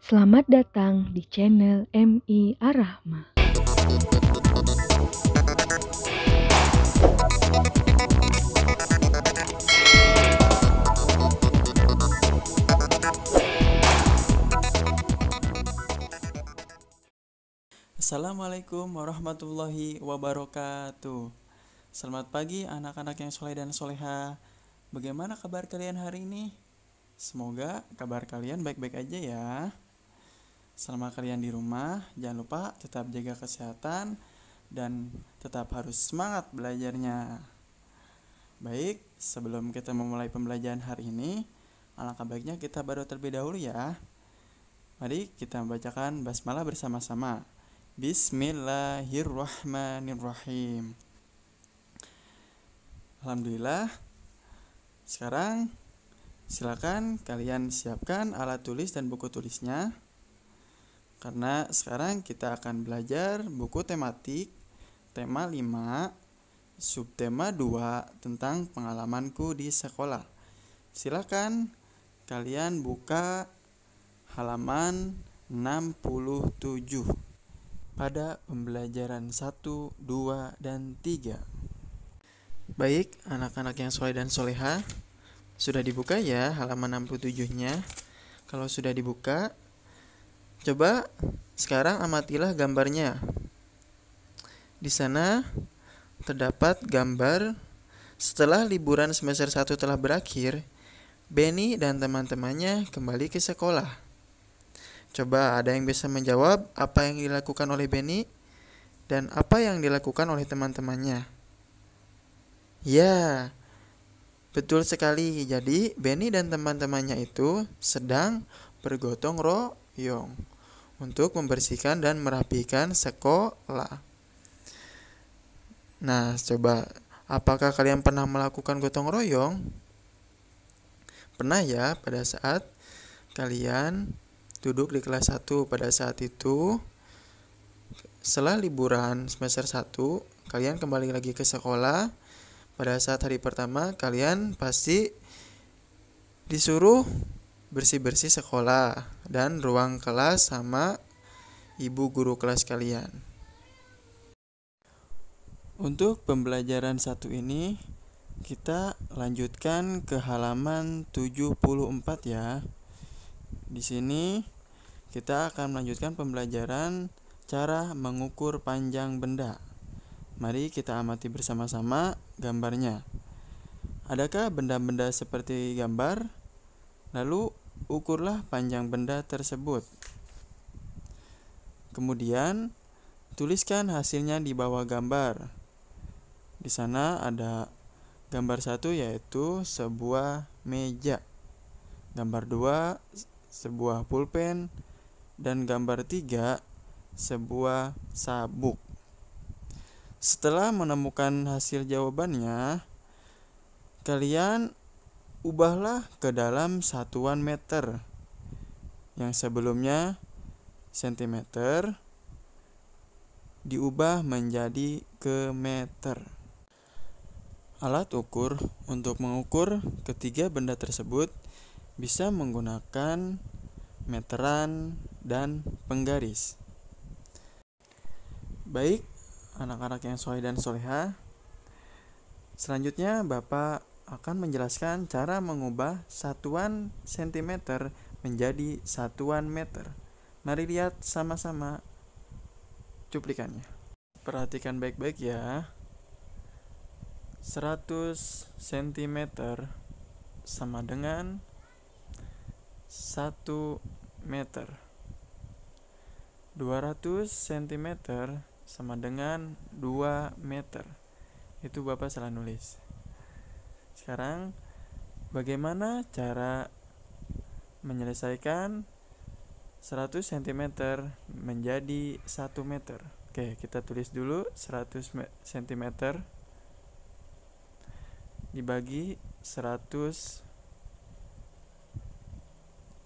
Selamat datang di channel MI Arahma. Assalamualaikum warahmatullahi wabarakatuh. Selamat pagi anak-anak yang soleh dan soleha. Bagaimana kabar kalian hari ini? Semoga kabar kalian baik-baik aja ya. Selama kalian di rumah, jangan lupa tetap jaga kesehatan dan tetap harus semangat belajarnya. Baik, sebelum kita memulai pembelajaran hari ini, alangkah baiknya kita baru terlebih dahulu ya. Mari kita membacakan basmalah bersama-sama. Bismillahirrahmanirrahim. Alhamdulillah. Sekarang silakan kalian siapkan alat tulis dan buku tulisnya. Karena sekarang kita akan belajar buku tematik tema 5, subtema 2 tentang pengalamanku di sekolah. Silakan kalian buka halaman 67. Pada pembelajaran 1, 2, dan 3. Baik, anak-anak yang soleh dan soleha, sudah dibuka ya halaman 67-nya. Kalau sudah dibuka, coba sekarang amatilah gambarnya. Di sana terdapat gambar setelah liburan semester 1 telah berakhir, Benny dan teman-temannya kembali ke sekolah. Coba ada yang bisa menjawab apa yang dilakukan oleh Benny dan apa yang dilakukan oleh teman-temannya? Ya, betul sekali. Jadi Benny dan teman-temannya itu sedang bergotong royong untuk membersihkan dan merapikan sekolah. Nah, coba apakah kalian pernah melakukan gotong royong? Pernah ya pada saat kalian duduk di kelas 1 pada saat itu. Setelah liburan semester 1, kalian kembali lagi ke sekolah. Pada saat hari pertama, kalian pasti disuruh bersih-bersih sekolah dan ruang kelas sama ibu guru kelas kalian. Untuk pembelajaran 1 ini, kita lanjutkan ke halaman 74 ya. Di sini kita akan melanjutkan pembelajaran cara mengukur panjang benda. Mari kita amati bersama-sama gambarnya. Adakah benda-benda seperti gambar? Lalu ukurlah panjang benda tersebut. Kemudian tuliskan hasilnya di bawah gambar. Di sana ada gambar 1 yaitu sebuah meja. Gambar 2 sebuah pulpen, dan gambar 3 sebuah sabuk. Setelah menemukan hasil jawabannya, kalian ubahlah ke dalam satuan meter. Yang sebelumnya sentimeter diubah menjadi ke meter. Alat ukur untuk mengukur ketiga benda tersebut bisa menggunakan meteran dan penggaris. Baik, anak-anak yang soleh dan soleha, selanjutnya Bapak akan menjelaskan cara mengubah satuan sentimeter menjadi satuan meter. Mari lihat sama-sama cuplikannya. Perhatikan baik-baik ya. 100 cm sama dengan 1 meter. 200 cm sama dengan 2 meter. Itu Bapak salah nulis. Sekarang bagaimana cara menyelesaikan 100 cm menjadi 1 meter? Oke, kita tulis dulu 100 cm dibagi 100.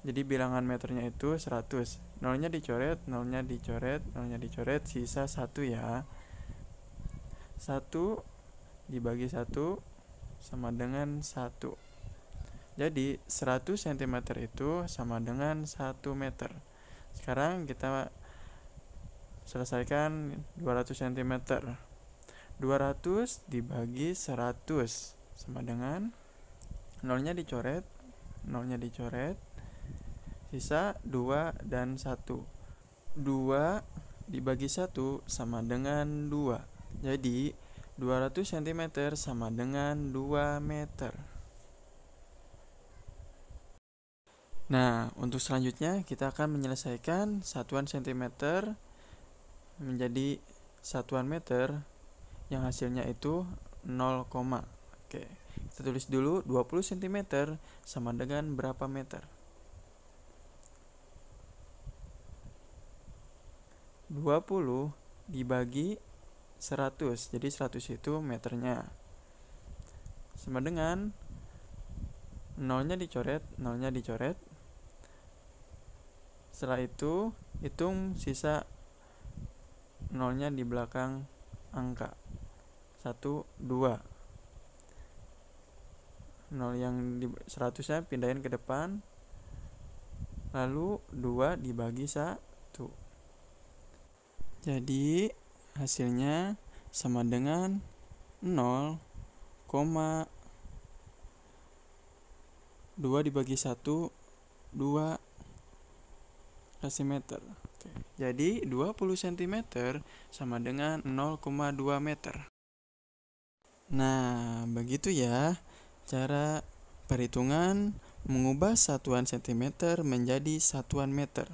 Jadi bilangan meternya itu 100. Nolnya dicoret, sisa 1 ya. 1 dibagi 1 sama dengan 1. Jadi 100 cm itu sama dengan 1 meter. Sekarang kita selesaikan 200 cm. 200 dibagi 100 sama dengan nolnya dicoret, sisa 2 dan 1. 2 dibagi 1 sama dengan 2. Jadi 200 cm sama dengan 2 meter. Nah, untuk selanjutnya kita akan menyelesaikan satuan cm menjadi satuan meter yang hasilnya itu 0, oke. Kita tulis dulu 20 cm sama dengan berapa meter? 20 dibagi 100. Jadi 100 itu meternya. Sama dengan nolnya dicoret. Setelah itu hitung sisa nolnya di belakang angka. 1, 2. Nol yang di 100-nya pindahin ke depan. Lalu 2 dibagi 1. Jadi hasilnya sama dengan 0,2 dibagi 1, 2 cm. Oke. Jadi 20 cm sama dengan 0,2 meter. Nah, begitu ya cara perhitungan mengubah satuan cm menjadi satuan meter.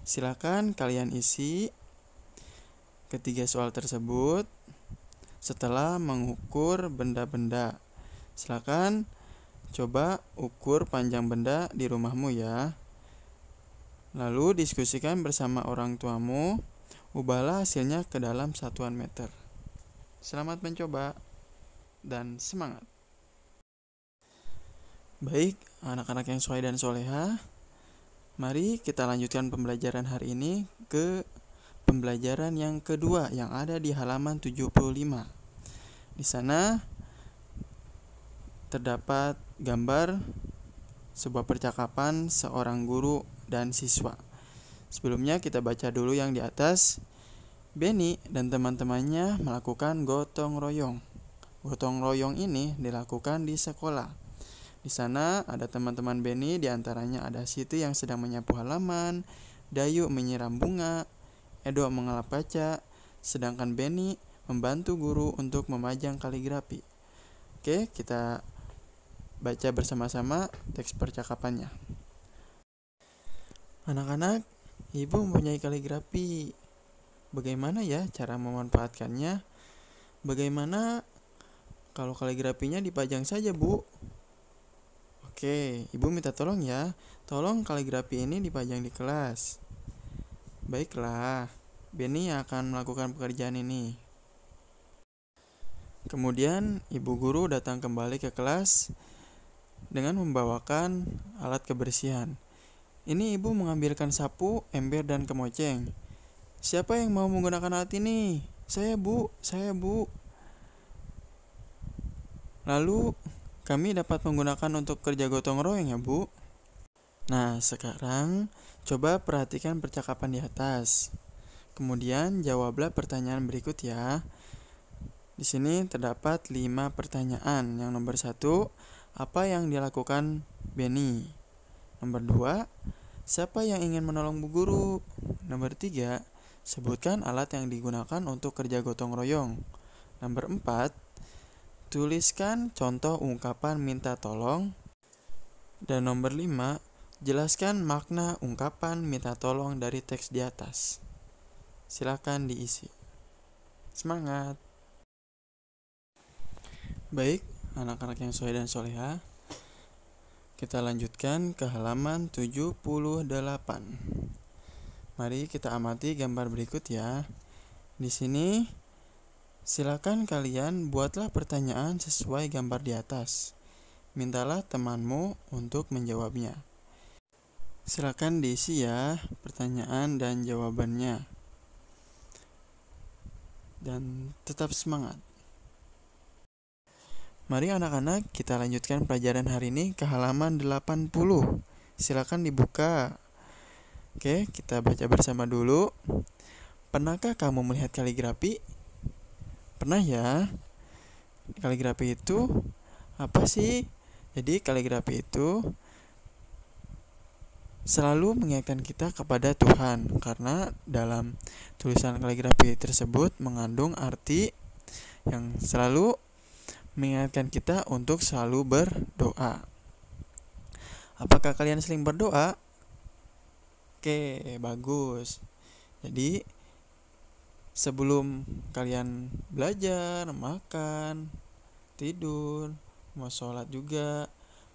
Silakan kalian isi ketiga soal tersebut setelah mengukur benda-benda. Silakan coba ukur panjang benda di rumahmu ya. Lalu diskusikan bersama orang tuamu, ubahlah hasilnya ke dalam satuan meter. Selamat mencoba dan semangat. Baik, anak-anak yang soleh dan soleha, mari kita lanjutkan pembelajaran hari ini ke pembelajaran yang kedua yang ada di halaman 75. Di sana terdapat gambar sebuah percakapan seorang guru dan siswa. Sebelumnya kita baca dulu yang di atas. Benny dan teman-temannya melakukan gotong royong. Gotong royong ini dilakukan di sekolah. Di sana ada teman-teman Benny, diantaranya ada Siti yang sedang menyapu halaman, Dayu menyiram bunga, Edo mengelap kaca, sedangkan Benny membantu guru untuk memajang kaligrafi. Oke, kita baca bersama-sama teks percakapannya. Anak-anak, ibu mempunyai kaligrafi. Bagaimana ya cara memanfaatkannya? Bagaimana kalau kaligrafinya dipajang saja, Bu? Oke, ibu minta tolong ya. Tolong kaligrafi ini dipajang di kelas. Baiklah, Benny yang akan melakukan pekerjaan ini. Kemudian ibu guru datang kembali ke kelas dengan membawakan alat kebersihan. Ini ibu mengambilkan sapu, ember, dan kemoceng. Siapa yang mau menggunakan alat ini? Saya, Bu. Lalu, kami dapat menggunakan untuk kerja gotong royong ya, Bu. Nah, sekarang coba perhatikan percakapan di atas. Kemudian jawablah pertanyaan berikut ya. Di sini terdapat 5 pertanyaan. Yang nomor 1, apa yang dilakukan Benny? Nomor 2, siapa yang ingin menolong Bu Guru? Nomor 3, sebutkan alat yang digunakan untuk kerja gotong royong. Nomor 4, tuliskan contoh ungkapan minta tolong. Dan nomor 5, jelaskan makna ungkapan minta tolong dari teks di atas. Silakan diisi. Semangat! Baik, anak-anak yang soleh dan soleha, kita lanjutkan ke halaman 78. Mari kita amati gambar berikut ya. Di sini silakan kalian buatlah pertanyaan sesuai gambar di atas. Mintalah temanmu untuk menjawabnya. Silakan diisi ya pertanyaan dan jawabannya. Dan tetap semangat. Mari anak-anak kita lanjutkan pelajaran hari ini ke halaman 80. Silakan dibuka. Oke, kita baca bersama dulu. Pernahkah kamu melihat kaligrafi? Pernah ya? Kaligrafi itu apa sih? Jadi kaligrafi itu selalu mengingatkan kita kepada Tuhan, karena dalam tulisan kaligrafi tersebut mengandung arti yang selalu mengingatkan kita untuk selalu berdoa. Apakah kalian sering berdoa? Oke, bagus. Jadi sebelum kalian belajar, makan, tidur, mau sholat juga,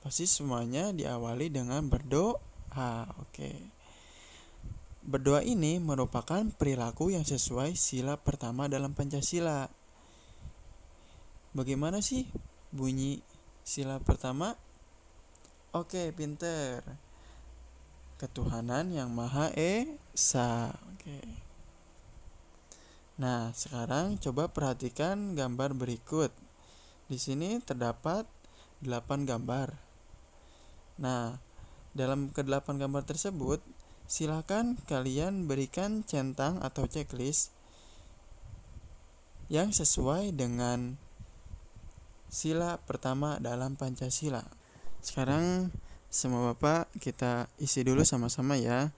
pasti semuanya diawali dengan berdoa. Oke. Berdoa ini merupakan perilaku yang sesuai sila pertama dalam Pancasila. Bagaimana sih bunyi sila pertama? Oke, pinter. Ketuhanan yang Maha Esa. Oke. Nah, sekarang coba perhatikan gambar berikut. Di sini terdapat 8 gambar. Nah, dalam ke-8 gambar tersebut, silakan kalian berikan centang atau checklist yang sesuai dengan sila pertama dalam Pancasila. Sekarang semua Bapak kita isi dulu sama-sama ya,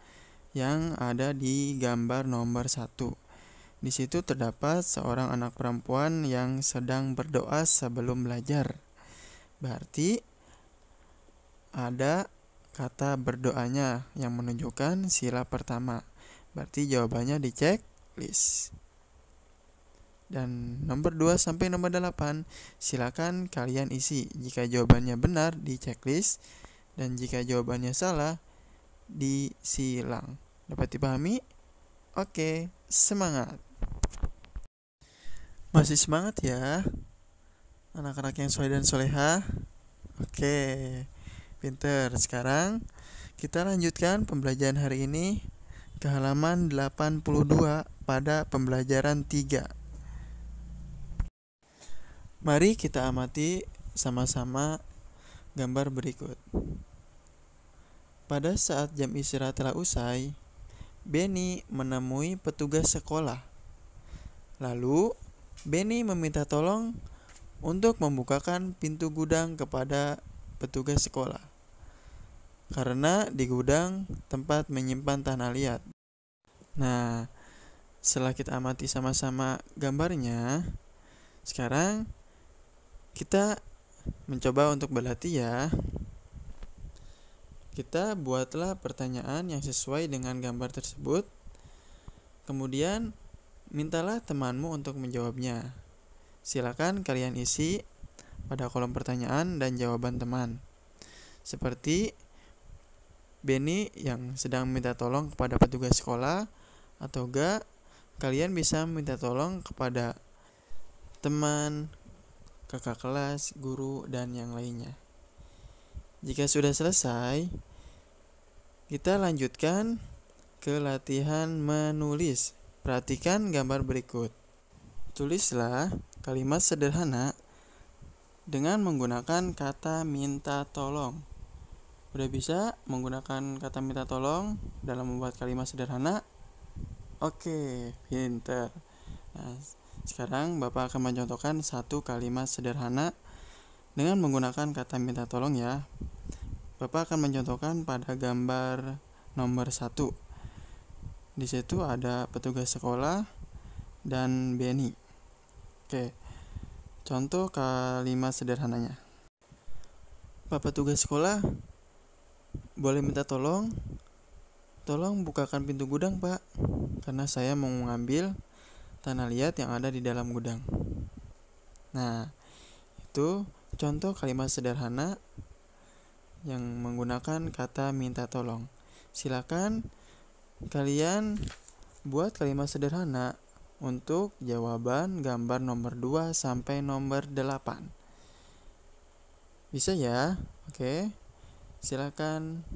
yang ada di gambar nomor 1. Di situ terdapat seorang anak perempuan yang sedang berdoa sebelum belajar. Berarti ada kata berdoanya yang menunjukkan sila pertama. Berarti jawabannya di checklist. Dan nomor 2 sampai nomor 8 silakan kalian isi. Jika jawabannya benar di checklist dan jika jawabannya salah disilang. Dapat dipahami? Oke, semangat. Masih semangat ya anak-anak yang soleh dan soleha? Oke, pinter. Sekarang kita lanjutkan pembelajaran hari ini ke halaman 82 pada pembelajaran 3. Mari kita amati sama-sama gambar berikut. Pada saat jam istirahat telah usai, Benny menemui petugas sekolah. Lalu, Benny meminta tolong untuk membukakan pintu gudang kepada petugas sekolah, karena di gudang tempat menyimpan tanah liat. Nah, setelah kita amati sama-sama gambarnya, sekarang kita mencoba untuk berlatih ya. Kita buatlah pertanyaan yang sesuai dengan gambar tersebut. Kemudian mintalah temanmu untuk menjawabnya. Silakan kalian isi pada kolom pertanyaan dan jawaban teman. Seperti Benny yang sedang minta tolong kepada petugas sekolah, atau enggak kalian bisa minta tolong kepada teman, kakak kelas, guru, dan yang lainnya. Jika sudah selesai, kita lanjutkan ke latihan menulis. Perhatikan gambar berikut. Tulislah kalimat sederhana dengan menggunakan kata minta tolong. Udah bisa menggunakan kata minta tolong dalam membuat kalimat sederhana? Oke, pinter. Nah, sekarang Bapak akan mencontohkan satu kalimat sederhana dengan menggunakan kata minta tolong ya. Bapak akan mencontohkan pada gambar nomor 1. Di situ ada petugas sekolah dan Benny. Oke, contoh kalimat sederhananya. Pak petugas sekolah, boleh minta tolong? Tolong bukakan pintu gudang, Pak, karena saya mau mengambil tanah liat yang ada di dalam gudang. Nah, itu contoh kalimat sederhana yang menggunakan kata minta tolong. Silakan kalian buat kalimat sederhana untuk jawaban gambar nomor 2 sampai nomor 8. Bisa ya? Oke. Silakan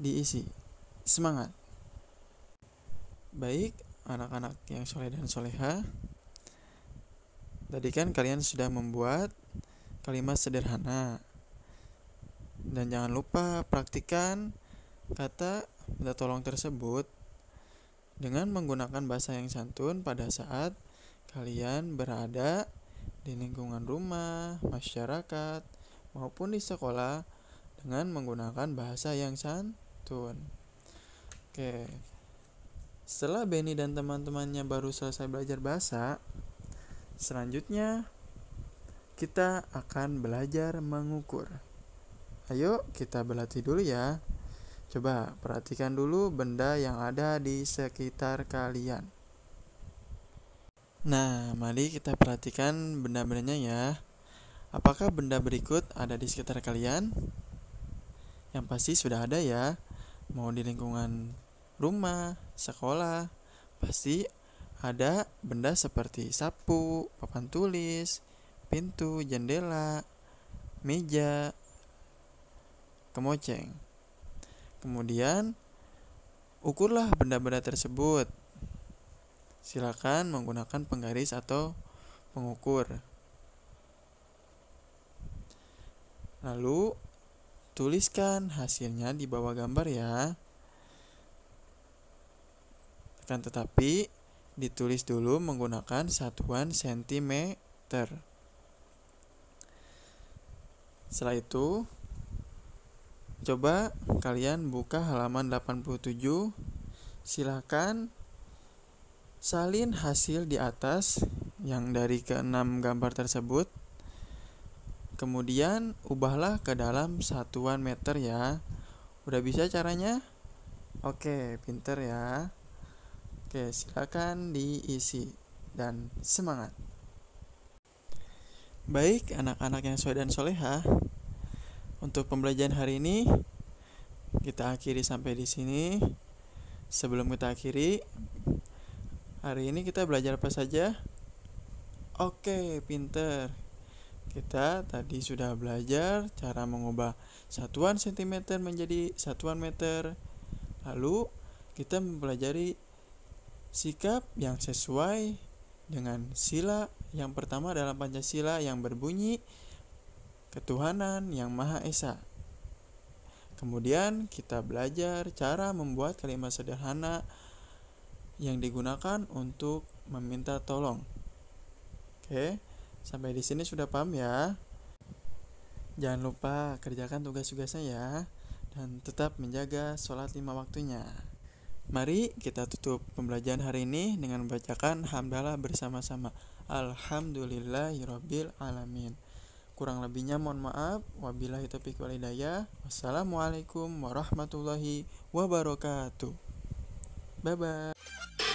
diisi. Semangat. Baik, anak-anak yang soleh dan soleha, tadi kan kalian sudah membuat kalimat sederhana. Dan jangan lupa praktikkan kata minta tolong tersebut dengan menggunakan bahasa yang santun pada saat kalian berada di lingkungan rumah, masyarakat, maupun di sekolah dengan menggunakan bahasa yang santun. Oke. Setelah Benny dan teman-temannya baru selesai belajar bahasa, selanjutnya kita akan belajar mengukur. Ayo kita berlatih dulu ya. Coba perhatikan dulu benda yang ada di sekitar kalian. Nah, mari kita perhatikan benda-bendanya ya. Apakah benda berikut ada di sekitar kalian? Yang pasti sudah ada ya. Mau di lingkungan rumah, sekolah, pasti ada benda seperti sapu, papan tulis, pintu, jendela, meja, kemoceng. Kemudian, ukurlah benda-benda tersebut. Silakan menggunakan penggaris atau pengukur. Lalu, tuliskan hasilnya di bawah gambar ya. Akan tetapi, ditulis dulu menggunakan satuan sentimeter. Setelah itu, coba kalian buka halaman 87. Silakan salin hasil di atas yang dari ke-6 gambar tersebut. Kemudian ubahlah ke dalam satuan meter ya. Udah bisa caranya? Oke, pinter ya. Oke, silakan diisi dan semangat. Baik, anak-anak yang soleh dan soleha, untuk pembelajaran hari ini kita akhiri sampai di sini. Sebelum kita akhiri, hari ini kita belajar apa saja? Oke, pinter. Kita tadi sudah belajar cara mengubah satuan sentimeter menjadi satuan meter. Lalu kita mempelajari sikap yang sesuai dengan sila yang pertama dalam Pancasila yang berbunyi ketuhanan yang Maha Esa. Kemudian kita belajar cara membuat kalimat sederhana yang digunakan untuk meminta tolong. Oke, sampai di sini sudah paham ya? Jangan lupa kerjakan tugas-tugasnya ya, dan tetap menjaga sholat 5 waktunya. Mari kita tutup pembelajaran hari ini dengan membacakan hamdalah bersama-sama. Alhamdulillahirabbil alamin. Kurang lebihnya mohon maaf. Wabillahi taufiq wal hidayah. Wassalamualaikum warahmatullahi wabarakatuh. Bye bye.